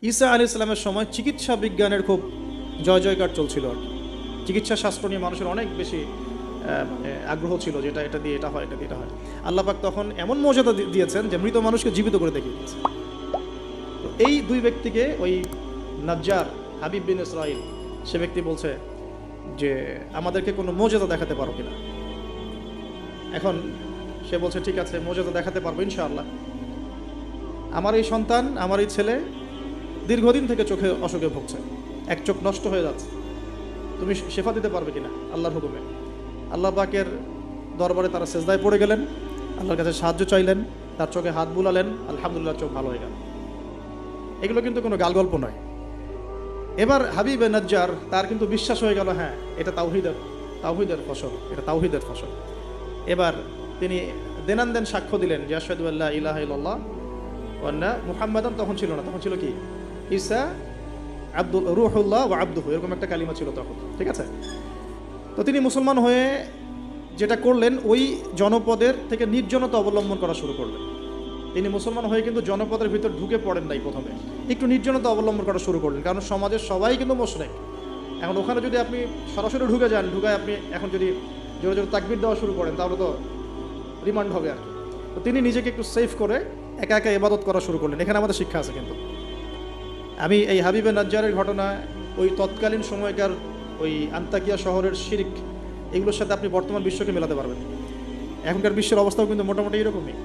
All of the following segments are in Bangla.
ঈসা আলাইহিস সালামের সময় চিকিৎসা বিজ্ঞানের খুব জয় জয়কার চলছিল আর কি। চিকিৎসা শাস্ত্র নিয়ে মানুষের অনেক বেশি আগ্রহ ছিল, যেটা এটা দিয়ে এটা হয়, এটা দিয়ে এটা হয়। আল্লাহ পাক তখন এমন মর্যাদা দিয়েছেন যে মৃত মানুষকে জীবিত করে দেখিয়ে দিয়েছে। তো এই দুই ব্যক্তিকে ওই নাজ্জার হাবিব বিন ইসরাইল, সে ব্যক্তি বলছে যে আমাদেরকে কোনো মর্যাদা দেখাতে পারো কিনা। এখন সে বলছে ঠিক আছে, মর্যাদা দেখাতে পারবো ইনশাআল্লাহ। আমার এই সন্তান, আমার এই ছেলে দীর্ঘদিন থেকে চোখে অসুখে ভুগছে, এক চোখ নষ্ট হয়ে যাচ্ছে, তুমি শেফা দিতে পারবে কিনা আল্লাহর হুকুমে। আল্লাহ পাকের দরবারে তারা সেজদায় পড়ে গেলেন, আল্লাহর কাছে সাহায্য চাইলেন, তার চোখে হাত বুলালেন, আলহামদুলিল্লাহ চোখ ভালো হয়ে গেল। এগুলো কিন্তু কোনো গালগল্প নয়। এবার হাবিবে নাজ্জার তার কিন্তু বিশ্বাস হয়ে গেল, হ্যাঁ এটা তাওহীদের ফসল, এটা তাওহীদের ফসল। এবার তিনি দেনান সাক্ষ্য দিলেন যে আশহাদু আল্লা ইলাহা ইল্লাল্লাহ ওয়া আন্না মুহাম্মাদান, তখন ছিল না, তখন ছিল কি ঈসা আব্দুল রূহুল্লাহ ওয়া আবদুহু, এরকম একটা কালিমা ছিল তখন, ঠিক আছে। তো তিনি মুসলমান হয়ে যেটা করলেন, ওই জনপদের থেকে নির্জনতা অবলম্বন করা শুরু করলেন। তিনি মুসলমান হয়ে কিন্তু জনপদের ভিতর ঢুকে পড়েন নাই, প্রথমে একটু নির্জনতা অবলম্বন করা শুরু করলেন, কারণ সমাজের সবাই কিন্তু মুশরিক। এখন ওখানে যদি আপনি সরাসরি ঢুকে যান, ঢুকায় আপনি এখন যদি জোরে জোরে তাকবীর দেওয়া শুরু করেন, তাহলে তো রিমান্ড হবে আর কি। তো তিনি নিজেকে একটু সেফ করে একা একা ইবাদত করা শুরু করলেন। এখানে আমাদের শিক্ষা আছে কিন্তু। আমি এই হাবিবে নাজ্জারের ঘটনা, ওই তৎকালীন সময়কার ওই আন্তাকিয়া শহরের শিরক, এগুলোর সাথে আপনি বর্তমান বিশ্বকে মেলাতে পারবেন। এখনকার বিশ্বের অবস্থাও কিন্তু মোটামুটি এরকমই।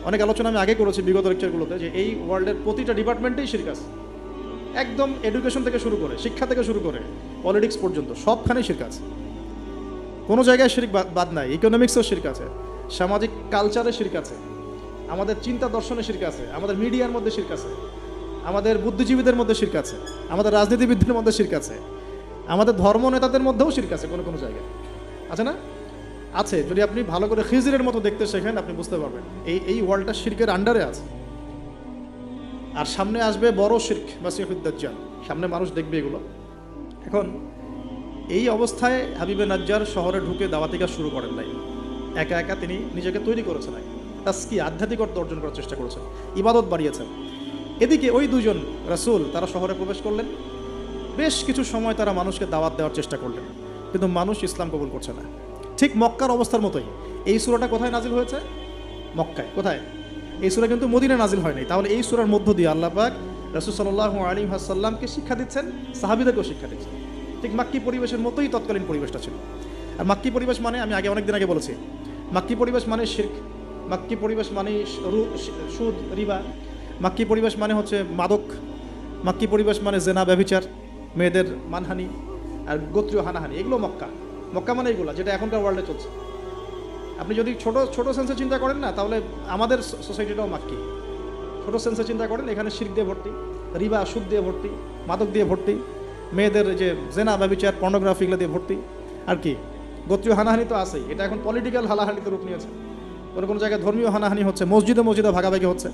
অনেক আলোচনা আমি আগে করেছি বিগত লেকচারগুলোতে, যে এই ওয়ার্ল্ডের প্রতিটা ডিপার্টমেন্টেই শিরক আছে। একদম এডুকেশন থেকে শুরু করে, শিক্ষা থেকে শুরু করে পলিটিক্স পর্যন্ত সবখানেই শিরক আছে। কোনো জায়গায় শিরক বাদ নাই। ইকোনমিক্সেও শিরক আছে, সামাজিক কালচারে শিরক আছে, আমাদের চিন্তা দর্শনে শিরক আছে, আমাদের মিডিয়ার মধ্যে শিরক আছে, আমাদের বুদ্ধিজীবীদের মধ্যে শিরক আছে, আমাদের রাজনীতিবিদদের মধ্যে শিরক আছে, আমাদের ধর্ম নেতাদের মধ্যেও শিরক আছে কোনো কোনো জায়গায়, আছে না? আছে। যদি আপনি ভালো করে খিজিরের মতো দেখতে শেখেন, আপনি বুঝতে পারবেন এই ওয়ার্ল্ডটা শিরকের আন্ডারে আছে। আর সামনে আসবে বড় শিরক, মাসিহুদ দাজ্জাল, সামনে মানুষ দেখবে এগুলো। এখন এই অবস্থায় হাবিবে নাজ্জার শহরে ঢুকে দাওয়াতি কাজ শুরু করেন নাই, একা একা তিনি নিজেকে তৈরি করেছেন, তাসকি আধ্যাত্মিকতা অর্জন করার চেষ্টা করেছেন, ইবাদত বাড়িয়েছেন। এদিকে ওই দুজন রাসূল তারা শহরে প্রবেশ করলেন, বেশ কিছু সময় তারা মানুষকে দাওয়াত দেওয়ার চেষ্টা করলেন, কিন্তু মানুষ ইসলাম কবুল করছে না। ঠিক মক্কার অবস্থার মতোই। এই সূরাটা কোথায় নাজিল হয়েছে? মক্কায়। কোথায়? এই সূরা কিন্তু মদিনায় নাজিল হয় নাই। তাহলে এই সূরার মধ্য দিয়ে আল্লাহ পাক রাসূল সাল্লাল্লাহু আলাইহি ওয়াসাল্লামকে শিক্ষা দিচ্ছেন, সাহাবীদেরকেও শিক্ষা দিচ্ছেন। ঠিক মাক্কি পরিবেশের মতোই তৎকালীন পরিবেশটা ছিল। আর মাক্কি পরিবেশ মানে, আমি অনেকদিন আগে বলেছি, মাক্কি পরিবেশ মানে শিরক, মাক্কি পরিবেশ মানে সুদ, রিবা, মাক্কি পরিবেশ মানে হচ্ছে মাদক, মাক্কি পরিবেশ মানে জেনা, ব্যভিচার, মেয়েদের মানহানি আর গোত্রীয় হানাহানি, এগুলো মক্কা মানে এগুলো, যেটা এখনকার ওয়ার্ল্ডে চলছে। আপনি যদি ছোট সেন্সে চিন্তা করেন না, তাহলে আমাদের সোসাইটিটাও মাক্কি। ছোট সেন্সে চিন্তা করেন, এখানে শিরক দিয়ে ভর্তি, রিবা সুদ দিয়ে ভর্তি, মাদক দিয়ে ভর্তি, মেয়েদের যে জেনা, ব্যভিচার, পর্নোগ্রাফি, এগুলো দিয়ে ভর্তি। আর কি গোত্রীয় হানাহানি তো আছেই, এটা এখন পলিটিক্যাল হানাহানিতে রূপ নিয়েছে। কোনো জায়গায় ধর্মীয় হানাহানি হচ্ছে, মসজিদে ভাগাভাগি হচ্ছে।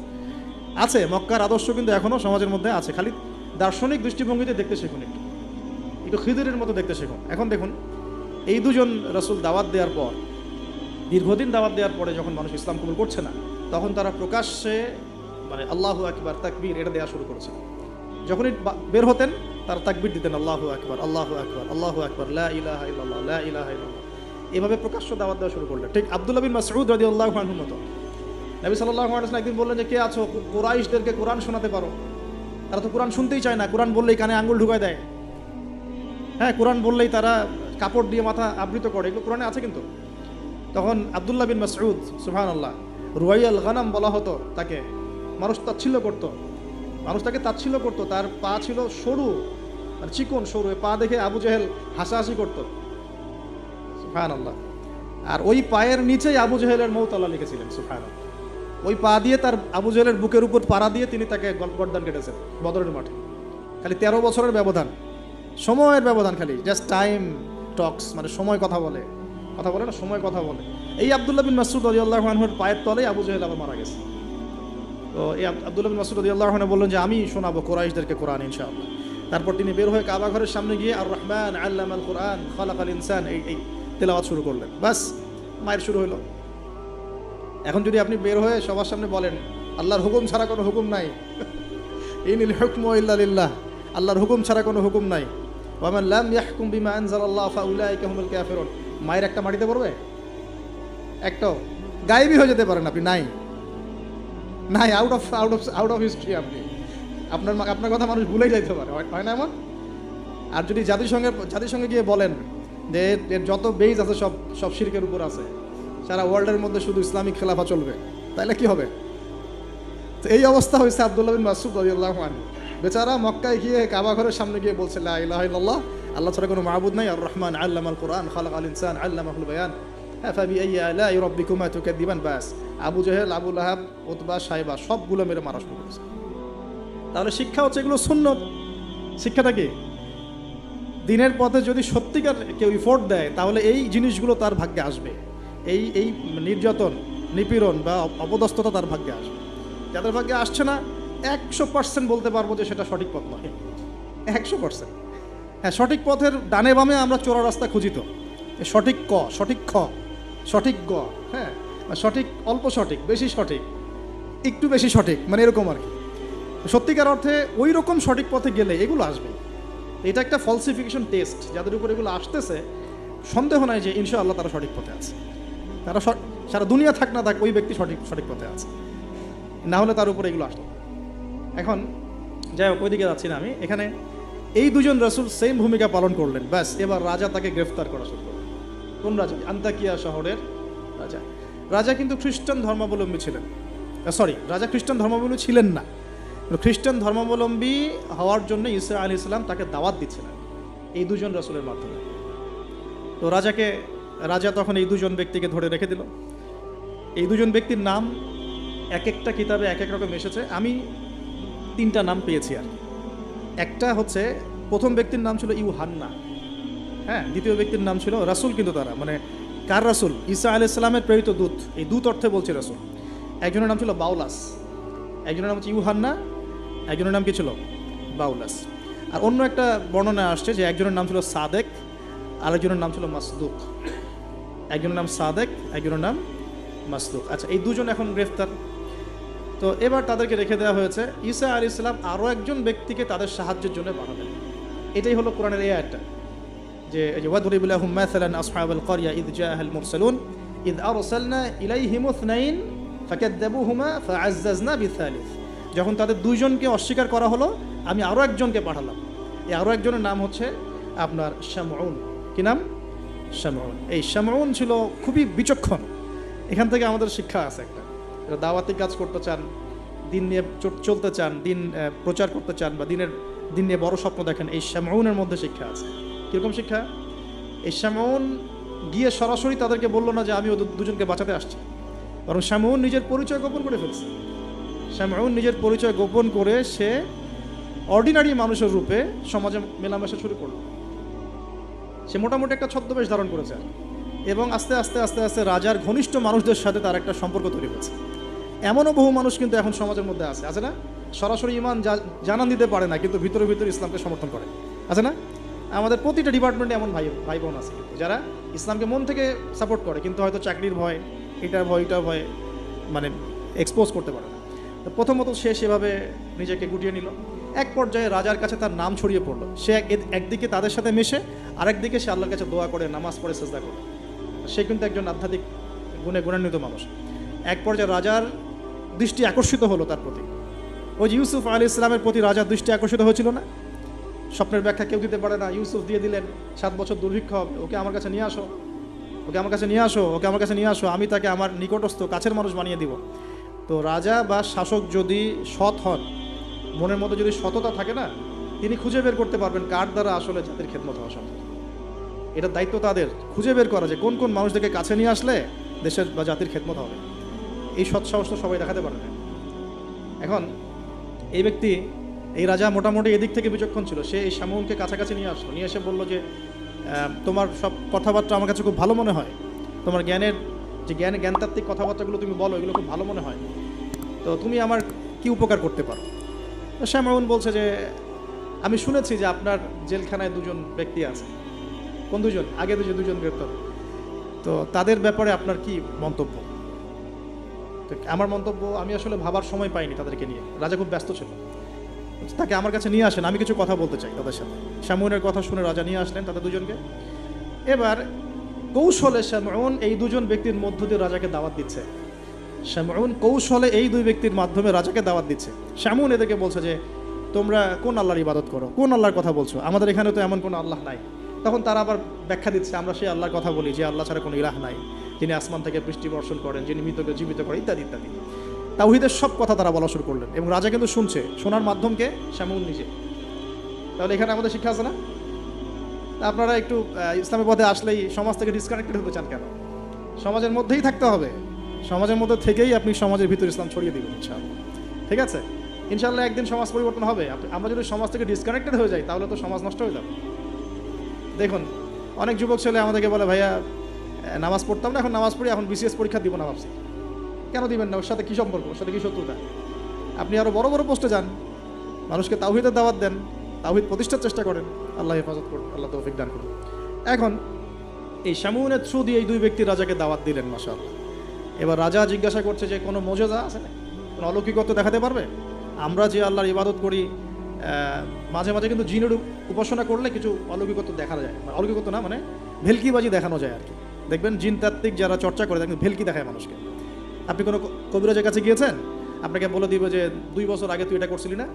আছে, মক্কার আদর্শ কিন্তু এখনও সমাজের মধ্যে আছে। খালি দার্শনিক দৃষ্টিভঙ্গিতে দেখতে শিখুন, একটু খিদিরের মতো দেখতে শিখুন। এখন দেখুন, এই দুজন রাসূল দাওয়াত দেওয়ার পর, দীর্ঘদিন দাওয়াত দেওয়ার পরে যখন মানুষ ইসলাম কবুল করছে না, তখন তারা প্রকাশ্যে মানে আল্লাহু আকবার, তাকবীর, এটা দেওয়া শুরু করেছে। যখনই বের হতেন তারা তাকবীর দিতেন, আল্লাহু আকবার, আল্লাহু আকবার, আল্লাহু আকবার, লা ইলাহা ইল্লাল্লাহ, লা ইলাহা ইল্লাল্লাহ, এভাবে প্রকাশ্য দাওয়াত দেওয়া শুরু করলেন। ঠিক আব্দুল্লাহ বিন মাসউদ রাদিয়াল্লাহু আনহুর মতো। নবী সাল্লাল্লাহু আলাইহি ওয়াসাল্লাম একদিন বললেন যে, কে আছো, কুরাইশদেরকে কোরআন শোনাতে পারো? তারা তো কোরআন শুনতেই চায় না, কোরআন বললেই কানে আঙ্গুল ঢুকায় দেয়। হ্যাঁ, কোরআন বললেই তারা কাপড় দিয়ে মাথা আবৃত করে, এগুলো কোরআনে আছে কিন্তু। তখন আব্দুল্লাহ বিন মাসউদ, সুবহানাল্লাহ, রুয়াইয়াল গানাম বলা হতো তাকে, মানুষ তাচ্ছিল্য করতো, মানুষ তাকে তাচ্ছিল্য করতো। তার পা ছিল সরু, মানে চিকন সরু, পা দেখে আবু জেহেল হাসাহাসি করতো, সুবহানাল্লাহ। আর ওই পায়ের নিচেই আবু জেহেলের মৌত আল্লাহ লিখেছিলেন, সুবহানাল্লাহ। ওই পা দিয়ে তার আবু জেহেলের বুকের উপর পাড়া দিয়ে তিনি তাকে গর্দান কেটেছেন বদরের মাঠে। খালি 13 বছরের ব্যবধান, সময়ের ব্যবধান, খালি জাস্ট টাইম টক্স, মানে সময় কথা বলে না, সময় কথা বলে। এই আব্দুল্লাহ বিন মাসউদ রাদিয়াল্লাহু আনহুর পায়ের তলেই আবু জেহেল আবার মারা গেছে। তো এই আব্দুল্লাহ বিন মাসউদ রাদিয়াল্লাহু আনহু বললেন যে, আমি শোনাবো কুরাইশদেরকে কোরআন ইনশাআল্লাহ। তারপর তিনি বের হয়ে কাবা ঘরের সামনে গিয়ে আর রহমান আল্লামাল কোরআন খালাকাল ইনসান, এই তেলাওয়াত শুরু করলেন। বাস, মায়ের শুরু হলো। এখন যদি আপনি বের হয়ে সবার সামনে বলেন আল্লাহর হুকুম ছাড়া কোনো হুকুম নাই, ইনিল হুকমু ইল্লা লিল্লাহ, আল্লাহর হুকুম ছাড়া কোনো হুকুম নাই। ওয়া মান লাম ইয়াহকুম বিমা আনজালাল্লাহু ফাউলাইকা হুমুল কাফিরুন। মায়ের একটা মাটিতে পড়বে, একটাও গায়েবই হয়ে যেতে পারেন আপনি, নাই নাই, আউট অফ হিস্ট্রি। আপনি আপনার কথা মানুষ ভুলেই যাইতে পারে, হয় না এমন? আর যদি জাতিসংঘে গিয়ে বলেন যে এর যত বেজ আছে সব শিরকের উপর আছে, সারা ওয়ার্ল্ডের মধ্যে শুধু ইসলামিক খেলাফা চলবে, তাইলে কি হবে? তো এই অবস্থা হয়েছে আব্দুল্লাহ বিন মাসউদ রাদিয়াল্লাহু আনহু। বেচারা মক্কায় গিয়ে কাবা ঘরের সামনে গিয়ে বলছে লা ইলাহা ইল্লাল্লাহ, আল্লাহ ছাড়া কোনো মাবুদ নাই, আর রহমান আল্লামাল কুরআন খালাকাল ইনসান আল্লামাহুল বায়ান ফাবি আইয়ি আলাই রাব্বিকুমা তুকাদ্দিবান। বাস, আবু জেহেল, আবু লাহাব, উতবা, সাইবা সবগুলো মেরে মারা শুরু করেছে। তাহলে শিক্ষা হচ্ছে এগুলো সুন্নত। শিক্ষাটা কি? দিনের পথে যদি সত্যিকার কেউ ইফোর্ট দেয় তাহলে এই জিনিসগুলো তার ভাগ্যে আসবে। এই নির্যাতন, নিপীড়ন বা অপদস্থতা তার ভাগ্যে আসবে। যাদের ভাগ্যে আসছে না 100% বলতে পারবো যে সেটা সঠিক পথ নয়, 100%। হ্যাঁ, সঠিক পথের ডানে বামে আমরা চোরা রাস্তা খুঁজি তো, সঠিক ক, সঠিক খ, সঠিক গ, হ্যাঁ, সঠিক অল্প সঠিক, বেশি সঠিক, একটু বেশি সঠিক, মানে এরকম আর কি। সত্যিকার অর্থে ওই রকম সঠিক পথে গেলে এগুলো আসবে। এটা একটা ফলসিফিকেশন টেস্ট, যাদের উপর এগুলো আসতেছে সন্দেহ নাই যে ইনশাআল্লাহ তারা সঠিক পথে আছে। তারা সারা দুনিয়া থাক না থাক ওই ব্যক্তি সঠিক পথে আছে, না হলে তার উপরে এগুলো আসতো। এখন যাই হোক, ওইদিকে যাচ্ছি না আমি। এখানে এই দুজন রাসূল সেম ভূমিকা পালন করলেন। ব্যাস, এবার রাজা তাকে গ্রেফতার করা শুরু করলেন। কোন রাজা? আন্তাকিয়া শহরের রাজা। রাজা কিন্তু খ্রিস্টান ধর্মাবলম্বী ছিলেন, রাজা খ্রিস্টান ধর্মাবলম্বী ছিলেন না। খ্রিস্টান ধর্মাবলম্বী হওয়ার জন্য ঈসা আলাইহিস সালাম তাকে দাওয়াত দিচ্ছিলেন এই দুজন রাসূলের মাধ্যমে। তো রাজা তখন এই দুজন ব্যক্তিকে ধরে রেখে দিল। এই দুজন ব্যক্তির নাম এক একটা কিতাবে এক এক রকম এসেছে। আমি 3টা নাম পেয়েছি আর কি। একটা হচ্ছে, প্রথম ব্যক্তির নাম ছিল ইউহান্না, হ্যাঁ। দ্বিতীয় ব্যক্তির নাম ছিল রাসূল, কিন্তু তারা মানে কার রাসূল? ঈসা আলাইহিস সালামের প্রেরিত দূত। এই দূত অর্থে বলছে রাসূল। একজনের নাম ছিল বাউলাস, একজনের নাম হচ্ছে ইউহান্না, একজনের নাম কি ছিল? বাউলাস। আর অন্য একটা বর্ণনা আসছে যে একজনের নাম ছিল সাদেক, আরেকজনের নাম ছিল মাসদুক। একজনের নাম সাদেক, একজনের নাম মাসদুক। আচ্ছা, এই দুজন এখন গ্রেফতার। তো এবার তাদেরকে রেখে দেওয়া হয়েছে। ঈসা আলাইহিস সালাম আরও একজন ব্যক্তিকে তাদের সাহায্যের জন্য পাঠাবেন। এটাই হলো কোরআনের এই আয়াতটা, যে ওয়াদরিব লাহুম মাসালান আসহাবাল ক্বরিয়া ইয জাআহাল মুরসালুন ইয আরসালনা ইলাইহিম ইসনাইন ফাকাযযাবুহুমা ফাআজ্জাজনা বিসালিস। যখন তাদের দুইজনকে অস্বীকার করা হলো, আমি আরও একজনকে পাঠালাম। এই আরও একজনের নাম হচ্ছে আপনার শামউন। কি নাম? শামউন। এই শামউন ছিল খুবই বিচক্ষণ। এখান থেকে আমাদের শিক্ষা আছে একটা। দাওয়াতি কাজ করতে চান, দিন নিয়ে চলতে চান, দিন প্রচার করতে চান, বা দিন নিয়ে বড় স্বপ্ন দেখেন, এই শামউনের মধ্যে শিক্ষা আছে। কীরকম শিক্ষা? এই শামউন গিয়ে সরাসরি তাদেরকে বললো না যে আমি ওদের দুজনকে বাঁচাতে আসছি, বরং শামউন নিজের পরিচয় গোপন করে ফেলছে। শামউন নিজের পরিচয় গোপন করে সে অর্ডিনারি মানুষের রূপে সমাজে মেলামেশা শুরু করলো। সে মোটামুটি একটা ছদ্মবেশ ধারণ করেছে, এবং আস্তে আস্তে আস্তে আস্তে রাজার ঘনিষ্ঠ মানুষদের সাথে তার একটা সম্পর্ক তৈরি হয়েছে। এমনও বহু মানুষ কিন্তু এখন সমাজের মধ্যে আছে না? সরাসরি ইমান জানান দিতে পারে না, কিন্তু ভিতরে ভিতরে ইসলামকে সমর্থন করে, আছে না? আমাদের প্রতিটা ডিপার্টমেন্টে এমন ভাই বোন আছে যারা ইসলামকে মন থেকে সাপোর্ট করে, কিন্তু হয়তো চাকরির ভয়, এটার ভয় মানে এক্সপোজ করতে পারে না। তো প্রথমত সে সেভাবে নিজেকে গুটিয়ে নিল। এক পর্যায়ে রাজার কাছে তার নাম ছড়িয়ে পড়লো। সে একদিকে তাদের সাথে মেশে, আরেকদিকে সে আল্লাহর কাছে দোয়া করে, নামাজ পড়ে, সেজদা করে। সে কিন্তু একজন আধ্যাত্মিক গুণান্বিত মানুষ। এক পর্যায়ে রাজার দৃষ্টি আকর্ষিত হলো তার প্রতি। ওই যে ইউসুফ আলাইহিস সালামের প্রতি রাজার দৃষ্টি আকর্ষিত হয়েছিল না? স্বপ্নের ব্যাখ্যা কেউ দিতে পারে না, ইউসুফ দিয়ে দিলেন। 7 বছর দুর্ভিক্ষ হবে, ওকে আমার কাছে নিয়ে আসো, আমি তাকে আমার নিকটস্থ কাছের মানুষ বানিয়ে দিব। তো রাজা বা শাসক যদি সৎ হন, মনের মধ্যে যদি সততা থাকে না, তিনি খুঁজে বের করতে পারবেন কার দ্বারা আসলে জাতির খেদমত হওয়া সম্ভব। এটা দায়িত্ব তাদের খুঁজে বের করা যে কোন কোন মানুষদেরকে কাছে নিয়ে আসলে দেশের বা জাতির খেদমত হবে। এই সৎ সাহস তো সবাই দেখাতে পারে না। এখন এই রাজা মোটামুটি এদিক থেকে বিচক্ষণ ছিল। সে এই শামউনকে কাছাকাছি নিয়ে আসলো, নিয়ে এসে বললো যে তোমার সব কথাবার্তা আমার কাছে খুব ভালো মনে হয়, তোমার জ্ঞানতাত্ত্বিক কথাবার্তাগুলো তুমি বলো, এগুলো খুব ভালো মনে হয়, তো তুমি আমার কি উপকার করতে পারো? শামউন বলছে যে আমি শুনেছি যে আপনার জেলখানায় 2জন ব্যক্তি আছে। কোন 2জন? আগে দুজন গ্রেপ্তার। তো তাদের ব্যাপারে আপনার কি মন্তব্য? আমার মন্তব্য, আমি আসলে ভাবার সময় পাইনি তাদেরকে নিয়ে, রাজা খুব ব্যস্ত ছিল। তাকে আমার কাছে নিয়ে আসেন, আমি কিছু কথা বলতে চাই তাদের সাথে। শামউনের কথা শুনে রাজা নিয়ে আসলেন তাদের দুজনকে। এবার কৌশলে শামউন এই দুজন ব্যক্তির মধ্য দিয়ে রাজাকে দাওয়াত দিচ্ছে। শামউন কৌশলে এই দুই ব্যক্তির মাধ্যমে রাজাকে দাওয়াত দিচ্ছে। শামউন এদেরকে বলছে যে তোমরা কোন আল্লাহর ইবাদত করো, কোন আল্লাহর কথা বলছো, আমাদের এখানে তো এমন কোনো আল্লাহ নাই। তখন তারা আবার ব্যাখ্যা দিচ্ছে, আমরা সেই আল্লাহর কথা বলি যে আল্লাহ ছাড়া কোনো ইলাহ নাই, যিনি আসমান থেকে বৃষ্টি বর্ষণ করেন, যিনি মৃতকে জীবিত করেন, ইত্যাদি ইত্যাদি। তাওহীদের সব কথা তারা বলা শুরু করলেন এবং রাজা কিন্তু শুনছে। শোনার মাধ্যমকে শামউন নিজে। তাহলে এখানে আমাদের শিক্ষা আছে না? আপনারা একটু ইসলামের পথে আসলেই সমাজ থেকে ডিসকানেক্টেড হতে চান কেন? সমাজের মধ্যেই থাকতে হবে, সমাজের মধ্যে থেকেই আপনি সমাজের ভিতর ইসলাম ছড়িয়ে দিবেন ইনশাআল্লাহ। ঠিক আছে, ইনশাআল্লাহ একদিন সমাজ পরিবর্তন হবে। আমরা যদি সমাজ থেকে ডিসকানেক্টেড হয়ে যাই তাহলে তো সমাজ নষ্ট হয়ে যাবে। দেখুন, অনেক যুবক ছেলে আমাদেরকে বলে ভাইয়া নামাজ পড়তাম না, এখন নামাজ পড়ি, এখন বিসিএস পরীক্ষা দিব না ভাবছি। কেন দিবেন না? ওর সাথে কী সম্পর্ক, ওর সাথে কী শত্রুতা? আপনি আরও বড় বড় পোস্টে যান, মানুষকে তাওহীদের দাওয়াত দেন, তাওহীদ প্রতিষ্ঠার চেষ্টা করেন। আল্লাহ হেফাজত করুন, আল্লাহ তৌফিক দান করুন। এখন এই শামউনের থ্রু দিয়ে এই দুই ব্যক্তি রাজাকে দাওয়াত দিলেন মাশাআল্লাহ। এবার রাজা জিজ্ঞাসা করছে যে কোনো মুজিজা আছে না, কোনো অলৌকিকত্ব দেখাতে পারবে? আমরা যে আল্লাহর ইবাদত করি, মাঝে মাঝে কিন্তু জিনের উপাসনা করলে কিছু অলৌকিকত্ব দেখা যায়। অলৌকিকত্ব না, মানে ভেলকিবাজি দেখানো যায় আর কি। দেখবেন জিন তাত্ত্বিক যারা চর্চা করে দেখবেন ভেলকি দেখায় মানুষকে। আপনি কোনো কবিরাজের কাছে গিয়েছেন, আপনাকে বলে দিবে যে 2 বছর আগে তুই এটা করছিলি না,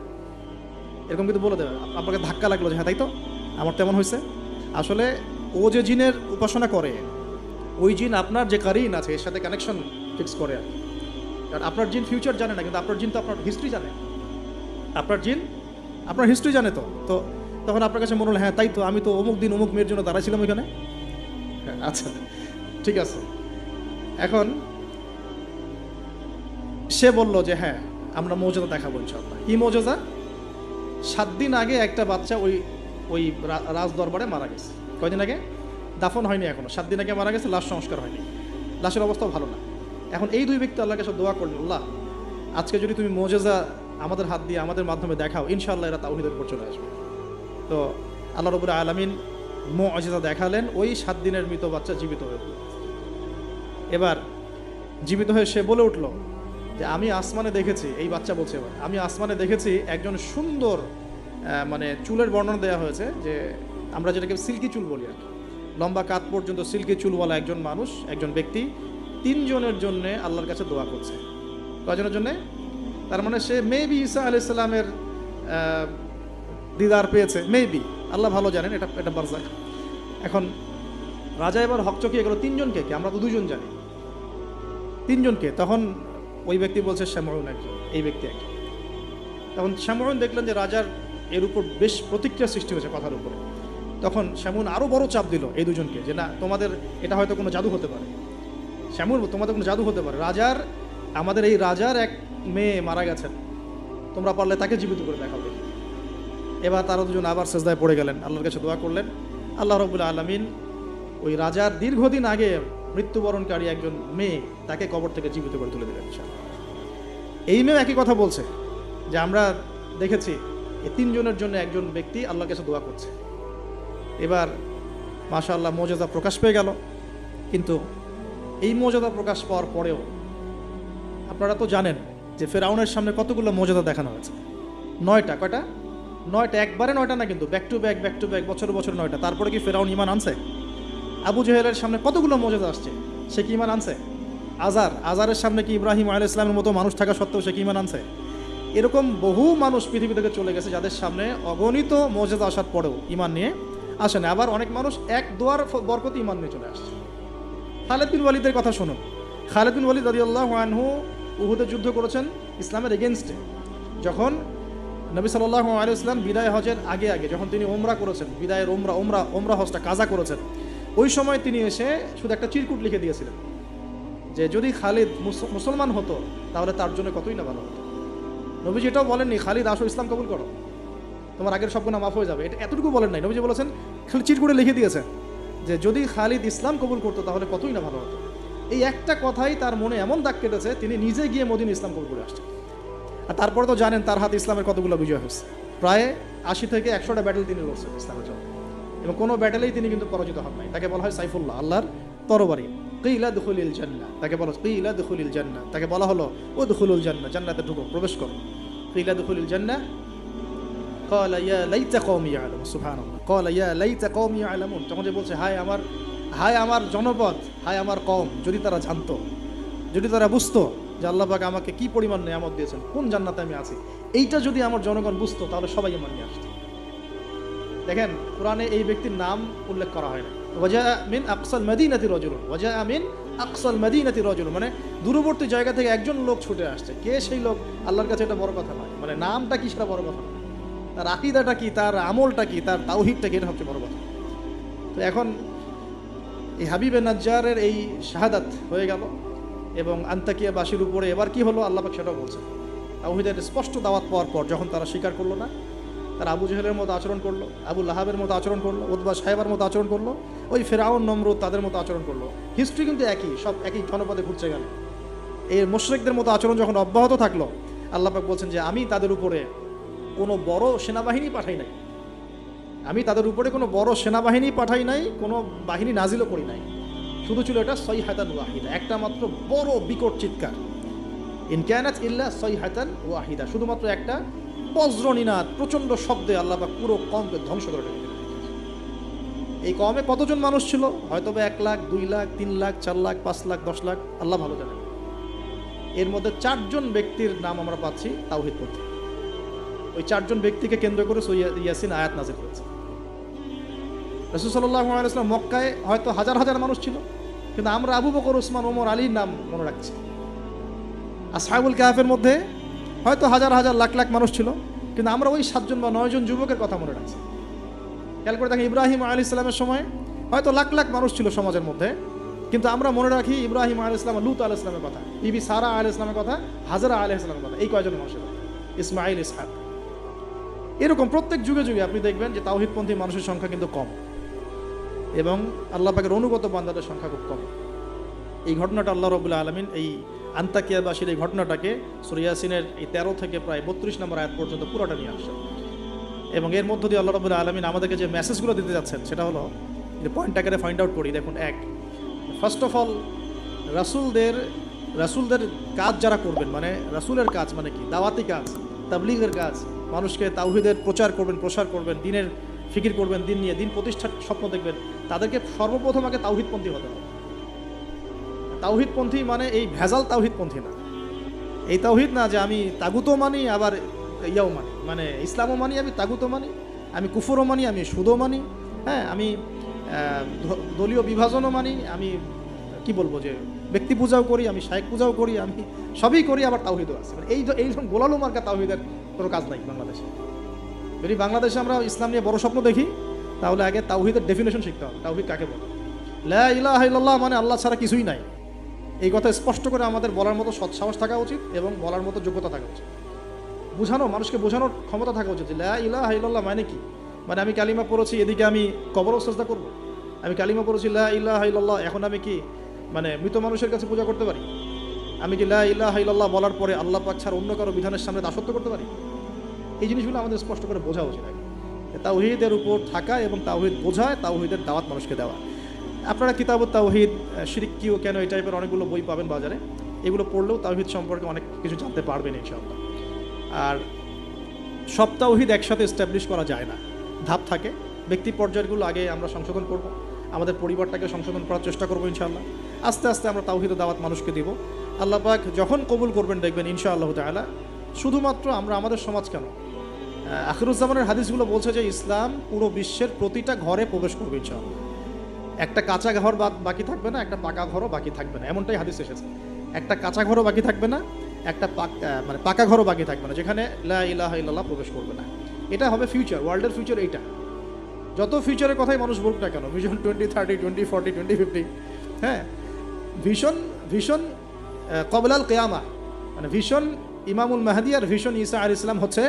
এরকম কিন্তু বলে দেবে। আপনাকে ধাক্কা লাগলো যে হ্যাঁ তাই তো, আমার তেমন হয়েছে। আসলে ও যে জিনের উপাসনা করে, ওই জিন আপনার যে কারিন আছে এর সাথে কানেকশন ফিক্স করে আর কি। কারণ আপনার জিন ফিউচার জানে না, কিন্তু আপনার জিন তো আপনার হিস্ট্রি জানে। আপনার জিন আপনার হিস্ট্রি জানে। তো তখন আপনার কাছে মনে হলো হ্যাঁ তাই তো, আমি তো অমুক দিন অমুক মেয়ের জন্য দাঁড়াইছিলাম ওইখানে। আচ্ছা ঠিক আছে। এখন সে বলল যে হ্যাঁ আমরা মৌজুদা দেখাবো ইনশাআল্লাহ। কি মৌজুদা? 7 দিন আগে একটা বাচ্চা ওই রাজ দরবারে মারা গেছে। কয়দিন আগে? দাফন হয়নি এখনো, 7 দিন আগে মারা গেছে, লাশ সংস্কার হয়নি, লাশের অবস্থাও ভালো না। এখন এই দুই ব্যক্তি আল্লাহর কাছে দোয়া করলেন, আল্লাহ আজকে যদি তুমি মৌজুদা আমাদের হাত দিয়ে আমাদের মাধ্যমে দেখাও, ইনশাআল্লাহ এরা তাওহীদের উপর চলে আসবে। তো আল্লাহ রাব্বুল আলামিন মুজিজা দেখালেন, ওই 7 দিনের মৃত বাচ্চা জীবিত হয়ে উঠল। এবার জীবিত হয়ে সে বলে উঠল যে আমি আসমানে দেখেছি, এই বাচ্চা বলছে এবার, আমি আসমানে দেখেছি একজন সুন্দর, মানে চুলের বর্ণনা দেওয়া হয়েছে যে আমরা যেটাকে সিল্কি চুল বলি আর কি, লম্বা কাত পর্যন্ত সিল্কি চুলওয়ালা একজন মানুষ, একজন ব্যক্তি 3 জনের জন্য আল্লাহর কাছে দোয়া করছে। কয়জনের জন্যে? তার মানে সে মেবি ঈসা আলাইহিস সালামের দিদার পেয়েছে, মেবি, আল্লাহ ভালো জানেন, এটা বারজাখ। এখন রাজা এবার হকচকিয়ে গেল, 3 জনকে কি? আমরা তো 2 জন জানি, 3 জনকে। তখন ওই ব্যক্তি বলছে শামউন একজন, এই ব্যক্তি একজন। তখন শামউন দেখলেন যে রাজার এর উপর বেশ প্রতিক্রিয়া সৃষ্টি হয়েছে কথার উপরে। তখন শামউন আরও বড় চাপ দিল এই দুজনকে যে না, তোমাদের এটা হয়তো কোনো জাদু হতে পারে। শামউন, তোমাদের কোনো জাদু হতে পারে, আমাদের এই রাজার এক মেয়ে মারা গেছেন, তোমরা পারলে তাকে জীবিত করে দেখাও দেখি। এবার তারা দুজন আবার সেজদায় পড়ে গেলেন, আল্লাহর কাছে দোয়া করলেন। আল্লাহ রাব্বুল আলামিন ওই রাজার দীর্ঘদিন আগে মৃত্যুবরণকারী একজন মেয়ে, তাকে কবর থেকে জীবিত করে তুলে দিলেন। এই মেয়ে একই কথা বলছে যে আমরা দেখেছি এই 3 জনের জন্য একজন ব্যক্তি আল্লাহর কাছে দোয়া করছে। এবার মাশাআল্লাহ মুজিজা প্রকাশ পেয়ে গেল। কিন্তু এই মুজিজা প্রকাশ পাওয়ার পরেও আপনারা তো জানেন যে ফেরাউনের সামনে কতগুলো মুজিজা দেখানো হয়েছে। 9টা। কয়টা? 9টা। একবারে 9টা না, কিন্তু ব্যাক টু ব্যাক বছর বছর 9টা। তারপরে কি ফেরাউন ঈমান আনছে? আবু জেহেলের সামনে কতগুলো মুজিজা আসছে, সে কি ঈমান আনছে? আজারের সামনে কি ইব্রাহিম আলাইহিস সালামের মতো মানুষ থাকা সত্ত্বেও সে কি ঈমান আনছে? এরকম বহু মানুষ পৃথিবী থেকে চলে গেছে যাদের সামনে অগণিত মুজিজা আসার পরেও ঈমান নিয়ে আসে না। আবার অনেক মানুষ এক দোয়ার বরকতে ঈমান নিয়ে চলে আসছে। খালিদ বিন ওয়ালিদের কথা শুনুন। খালিদ বিন ওয়ালিদ রাদিয়াল্লাহু আনহু উহুদে যুদ্ধ করেছেন ইসলামের এগেনস্টে। যখন নবী সাল্লাল্লাহু আলাইহি ওয়াসাল্লাম বিদায় হজের আগে যখন তিনি ওমরা করেছেন, বিদায়ের ওমরা হজটা কাজা করেছেন, ওই সময় তিনি এসে শুধু একটা চিরকুট লিখে দিয়েছিলেন যে যদি খালিদ মুসলমান হতো তাহলে তার জন্য কতই না ভালো হতো। নবীজি এটাও বলেননি খালিদ আসো ইসলাম কবুল করো, তোমার আগের সব গুনাহ মাফ হয়ে যাবে, এতটুকু বলেন নাই। নবীজি বলেছেন, খালি চিরকুটে লিখে দিয়েছেন যে যদি খালিদ ইসলাম কবুল করতো তাহলে কতই না ভালো হতো। এই একটা কথাই তার মনে এমন দাগ কেটেছে, তিনি নিজে গিয়ে মদিনা ইসলাম কবুল করে আসছেন। আর তারপরে তো জানেন তার হাতে ইসলামের কতগুলো বিজয় হয়েছে, প্রায় 80 থেকে 100টা ব্যাটেল তিনি লড়ছেন ইসলামের জন্য, এবং কোনো ব্যাটেলেই তিনি কিন্তু পরাজিত হন নাই। তাকে বলা হয় সাইফুল্লাহ, আল্লাহর তরবারি। কিলা দুখুলিল জান্নাহ, তাকে বলা কিলা দুখুলিল জান্নাহ, তাকে বলা হলো ও দুখুলুল জান্নাহ, জান্নাতে ঢুকো, প্রবেশ করো। কিলা দুখুলিল জান্নাহ ক্বালা ইয়া লাইতা কওমি ইয়ালামুন, সুবহানাল্লাহ, ক্বালা ইয়া লাইতা কওমি ইয়ালামুন, তখন যে বলছে হায় আমার জনপদ, হায় আমার কওম, যদি তারা জানতো, যদি তারা বুঝতো যে আল্লাহ পাক আমাকে কি পরিমাণ নেয়ামত দিয়েছেন, কোন জান্নাতে আমি আছি, এইটা যদি আমার জনগণ বুঝতো তাহলে সবাই ঈমান নিয়ে আসতো। দেখেন কোরআনে এই ব্যক্তির নাম উল্লেখ করা হয় না। ওয়াজা মিন আকসাল মাদিনাতি রাজুলুন, ওয়াজা মিন আকসাল মাদিনাতি রাজুলুন, মানে দূরবর্তী জায়গা থেকে একজন লোক ছুটে আসছে। কে সেই লোক আল্লাহর কাছে এটা বড় কথা নয়, মানে নামটা কি সেটা বড় কথা নয়, তার আকীদাটা কি, তার আমলটা কি, তার তাওহীদটা কি, এটা সবচেয়ে বড় কথা। তো এখন এই হাবিবে নাজ্জারের এই শাহাদাত হয়ে গেল এবং আন্তাকিয়াবাসীর উপরে এবার কি হলো আল্লাহ পাক সেটাও বলছেন। তাওহীদের স্পষ্ট দাওয়াত পাওয়ার পর যখন তারা স্বীকার করলো না, তারা আবু জেহেলের মতো আচরণ করলো, আবু লাহাবের মতো আচরণ করলো, উতবা সাহেবার মতো আচরণ করলো, ওই ফেরাউন নমরুদ তাদের মতো আচরণ করলো। হিস্ট্রি কিন্তু একই, সব একই জনপদে ঘুরছে গেল। এই মুশরিকদের মতো আচরণ যখন অব্যাহত থাকলো, আল্লাহ পাক বলছেন যে আমি তাদের উপরে কোনো বড় সেনাবাহিনী পাঠাই নাই, আমি তাদের উপরে কোনো বড় সেনাবাহিনী পাঠাই নাই, কোনো বাহিনী নাজিলও করি নাই, শুধু ছিল এটা সাইহাতান ওয়াহিদা, একটা মাত্র বড় বিকট চিৎকার। ইন কানাত ইল্লা সাইহাতান ওয়াহিদা, শুধুমাত্র একটা বজ্রনিনাদ, প্রচণ্ড শব্দে আল্লাহ পাক পুরো কমকে ধ্বংস করে দিলেন। এই কমে কতজন মানুষ ছিল? হয়তো বা 1 লাখ, 2 লাখ, 3 লাখ, 4 লাখ, 5 লাখ, 10 লাখ, আল্লাহ ভালো জানেন। এর মধ্যে 4 জন ব্যক্তির নাম আমরা পাচ্ছি তাওহীদ পন্থী। ওই 4 জন ব্যক্তিকে কেন্দ্র করে সূরা ইয়াসিন আয়াত নাযিল হয়েছে। রাসূল সাল্লাল্লাহু আলাইহি ওয়াসাল্লাম মক্কায় হয়তো হাজার হাজার মানুষ ছিল, কিন্তু আমরা আবু বকর, ওসমান, ওমর, আলীর নাম মনে রাখছি। আসহাবুল কাহফের মধ্যে হয়তো হাজার হাজার লাখ লাখ মানুষ ছিল, কিন্তু আমরা ওই 7 জন বা 9 জন যুবকের কথা মনে রাখছি। খেয়াল করে দেখেন, ইব্রাহিম আলাইহিস সালামের সময় হয়তো লাখ লাখ মানুষ ছিল সমাজের মধ্যে, কিন্তু আমরা মনে রাখি ইব্রাহিম আলাইহিস সালাম, লূত আলাইহিস সালামের কথা, বিবি সারা আলাইহিস সালামের কথা, হাজরা আলাইহিস সালামের কথা, এই কয়জন মানুষের কথা, ইসমাঈল, ইসহাক। এরকম প্রত্যেক যুগে যুগে আপনি দেখবেন যে তাওহীদপন্থী মানুষের সংখ্যা কিন্তু কম এবং আল্লাহ পাকের অনুগত বান্দাদের সংখ্যা খুব কম। এই ঘটনাটা আল্লাহ রাব্বুল আলামিন এই আন্তাকিয়াবাসীর এই ঘটনাটাকে সূরা ইয়াসিনের এই 13 থেকে প্রায় 32 নম্বর আয়াত পর্যন্ত পুরোটা নিয়ে আসছেন এবং এর মধ্য দিয়ে আল্লাহ রাব্বুল আলামিন আমাদেরকে যে মেসেজগুলো দিতে যাচ্ছেন সেটা হলো, যে পয়েন্ট আকারে ফাইন্ড আউট করি। দেখুন, ফার্স্ট অফ অল রাসূলদের কাজ যারা করবেন, মানে রাসূলের কাজ মানে কি? দাওয়াতি কাজ, তাবলীগের কাজ, মানুষকে তাওহীদের প্রচার করবেন, প্রসার করবেন, দ্বীনের ফিকির করবেন, দিন নিয়ে দিন প্রতিষ্ঠার স্বপ্ন দেখবেন, তাদেরকে সর্বপ্রথম আগে তাওহীদপন্থী হতে হবে। তাওহীদপন্থী মানে এই ভেজাল তাওহীদপন্থী না। এই তাওহীদ না যে আমি তাগুতও মানি আবার ইয়াও মানি, মানে ইসলামও মানি, আমি তাগুতও মানি, আমি কুফরও মানি, আমি সুদও মানি, হ্যাঁ, আমি দলীয় বিভাজনও মানি, আমি কি বলবো যে ব্যক্তি পূজাও করি, আমি শায়েখ পূজাও করি, আমি সবই করি, আবার তাওহীদও আছে। মানে এইরকম গোলালু মার্কা তাওহীদের কোনো কাজ নাই বাংলাদেশে। যদি বাংলাদেশে আমরা ইসলাম নিয়ে বড় স্বপ্ন দেখি, তাহলে আগে তাওহীদের ডেফিনেশন শিখতে হবে। তাওহীদ কাকে বলে? লা ইলাহা ইল্লাল্লাহ মানে আল্লাহ ছাড়া কিছুই নাই। এই কথা স্পষ্ট করে আমাদের বলার মতো সৎসাহস থাকা উচিত এবং বলার মতো যোগ্যতা থাকা উচিত। মানুষকে বোঝানোর ক্ষমতা থাকা উচিত। লা ইলাহা ইল্লাল্লাহ মানে কি? মানে আমি কালিমা পড়েছি, এদিকে আমি কবরও সাজদা করব? আমি কালিমা পড়েছি লা ইলাহা ইল্লাল্লাহ, এখন আমি কি মানে মৃত মানুষের কাছে পূজা করতে পারি? আমি কি লা ইলাহা ইল্লাল্লাহ বলার পরে আল্লাহ পাক ছাড়া অন্য কারো বিধানের সামনে দাসত্ব করতে পারি? এই জিনিসগুলো আমাদের স্পষ্ট করে বোঝা উচিত। তাওহীদের উপর থাকা এবং তাওহীদ বোঝায়, তাওহীদের দাওয়াত মানুষকে দেওয়া। আপনারা কিতাবুত তাওহীদ, শিরক কি ও কেন, এই টাইপের অনেকগুলো বই পাবেন বাজারে। এগুলো পড়লেও তাওহীদ সম্পর্কে অনেক কিছু জানতে পারবেন ইনশাআল্লাহ। আর সব তাওহীদ একসাথে এস্টাবলিশ করা যায় না, ধাপ থাকে। ব্যক্তি পর্যায়গুলো আগে আমরা সংশোধন করব, আমাদের পরিবারটাকে সংশোধন করার চেষ্টা করবো ইনশাআল্লাহ। আস্তে আস্তে আমরা তাওহীদের দাওয়াত মানুষকে দিব। আল্লাহ পাক যখন কবুল করবেন দেখবেন ইনশাআল্লাহ তাআলা, শুধুমাত্র আমরা আমাদের সমাজ কেন, আখিরুজ্জামানের হাদিসগুলো বলছে যে ইসলাম পুরো বিশ্বের প্রতিটা ঘরে প্রবেশ করবে ইনশাআল্লাহ। একটা কাঁচা ঘর বাকি থাকবে না, একটা পাকা ঘরও বাকি থাকবে না, এমনটাই হাদিস এসেছে। একটা কাঁচা ঘরও বাকি থাকবে না, একটা মানে পাকা ঘরও বাকি থাকবে না যেখানে লা ইলাহা ইল্লাল্লাহ প্রবেশ করবে না। এটা হবে ফিউচার, ওয়ার্ল্ডের ফিউচার এইটা। যত ফিউচারের কথাই মানুষ বলুক না কেন, ভিশন 2030, 2040, 2050, হ্যাঁ, ভিশন কবলাল কিয়ামা, মানে ভিশন ইমামুল মাহদি আর ভিশন ঈসা আলাইহিস সালাম হচ্ছে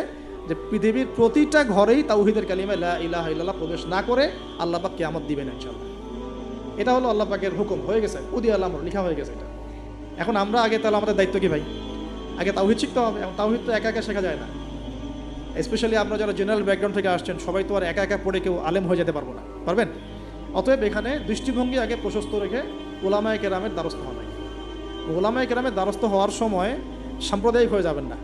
যে পৃথিবীর প্রতিটা ঘরেই তাওহীদের কালিমা লা ইলাহা ইল্লাল্লাহ প্রবেশ না করে আল্লাহ পাক কিয়ামত দিবেন ইনশাআল্লাহ। এটা হলো আল্লাহ পাকের হুকুম, হয়ে গেছে, উদি আল্লাহ লেখা হয়ে গেছে এটা। এখন আমরা আগে, তাহলে আমাদের দায়িত্ব কি ভাই? আগে তাওহীদ শিখতে হবে। এবং তাওহীদ তো একা একা শেখা যায় না। স্পেশালি আপনারা যারা জেনারেল ব্যাকগ্রাউন্ড থেকে আসছেন, সবাই তো আর একা একা পড়ে কেউ আলেম হয়ে যেতে পারবো না, পারবেন? অতএব এখানে দৃষ্টিভঙ্গি আগে প্রশস্ত রেখে উলামায়ে কেরামের দ্বারস্থ হওয়া। উলামায়ে কেরামের দ্বারস্থ হওয়ার সময় সাম্প্রদায়িক হয়ে যাবেন না।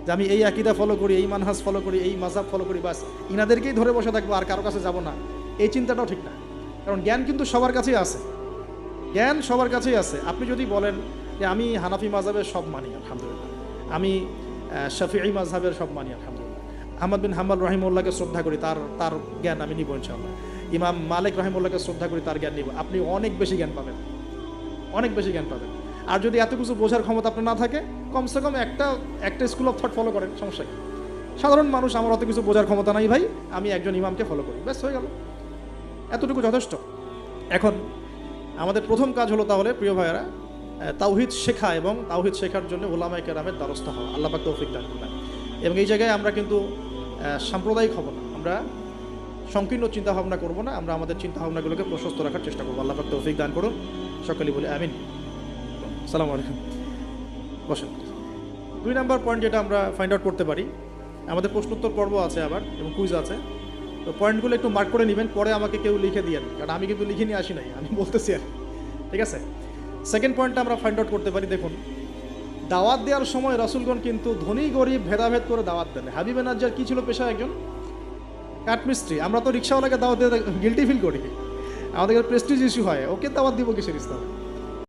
যে আমি এই আকীদা ফলো করি, এই মানহাজ ফলো করি, এই মাযহাব ফলো করি, বাস ইনাদেরকেই ধরে বসে থাকবো, আর কারো কাছে যাব না, এই চিন্তাটাও ঠিক না। কারণ জ্ঞান কিন্তু সবার কাছেই আছে, জ্ঞান সবার কাছেই আছে। আপনি যদি বলেন যে আমি হানাফি মাযহাবের সব মানি আলহামদুলিল্লাহ, আমি শাফিঈ মাযহাবের সব মানি আলহামদুলিল্লাহ, আহমদ বিন হাম্বল রাহিমাহুল্লাহকে শ্রদ্ধা করি, তার জ্ঞান আমি নিব ইনশাআল্লাহ, ইমাম মালিক রাহিমাহুল্লাহকে শ্রদ্ধা করি, তার জ্ঞান নিব, আপনি অনেক বেশি জ্ঞান পাবেন, অনেক বেশি জ্ঞান পাবেন। আর যদি এত কিছু বোঝার ক্ষমতা আপনার না থাকে, কমসে কম একটা স্কুল অফ থট ফলো করেন, সমস্যা কি? সাধারণ মানুষ, আমার অত কিছু বোঝার ক্ষমতা নাই ভাই, আমি একজন ইমামকে ফলো করি, ব্যাস হয়ে গেল, এতটুকু যথেষ্ট। এখন আমাদের প্রথম কাজ হলো তাহলে প্রিয় ভাইয়েরা, তাওহীদ শেখা এবং তাওহীদ শেখার জন্য উলামায়ে কেরামের দ্বারস্থ হওয়া। আল্লাহ পাক তৌফিক দান করুন। এবং এই জায়গায় আমরা কিন্তু সাম্প্রদায়িক হব না, আমরা সংকীর্ণ চিন্তাভাবনা করব না, আমরা আমাদের চিন্তাভাবনাগুলোকে প্রশস্ত রাখার চেষ্টা করবো। আল্লাহ পাক তৌফিক দান করুন, সকলেই বলে আমিন। আসসালামু আলাইকুম। বসেন। 2 নম্বর পয়েন্ট যেটা আমরা ফাইন্ড আউট করতে পারি, আমাদের প্রশ্নোত্তর পর্ব আছে আবার এবং কুইজ আছে, তো পয়েন্টগুলো একটু মার্ক করে নেবেন, পরে আমাকে কেউ লিখে দিয়েন, কারণ আমি কিন্তু লিখে নিয়ে আসি নাই, আমি বলতেছি আর, ঠিক আছে? সেকেন্ড পয়েন্টটা আমরা ফাইন্ড আউট করতে পারি, দেখুন দাওয়াত দেওয়ার সময় রাসূলগণ কিন্তু ধনী গরিব ভেদাভেদ করে দাওয়াত দেন। হাবিবে নাজ্জার কি ছিল পেশা? একজন কাঠমিস্ত্রি। আমরা তো রিক্সাওয়ালাকে দাওয়াত দিয়ে গিল্টি ফিল করি, আমাদের প্রেস্টিজ ইস্যু হয়, ওকে দাওয়াত দিব কিসের ইসলাম?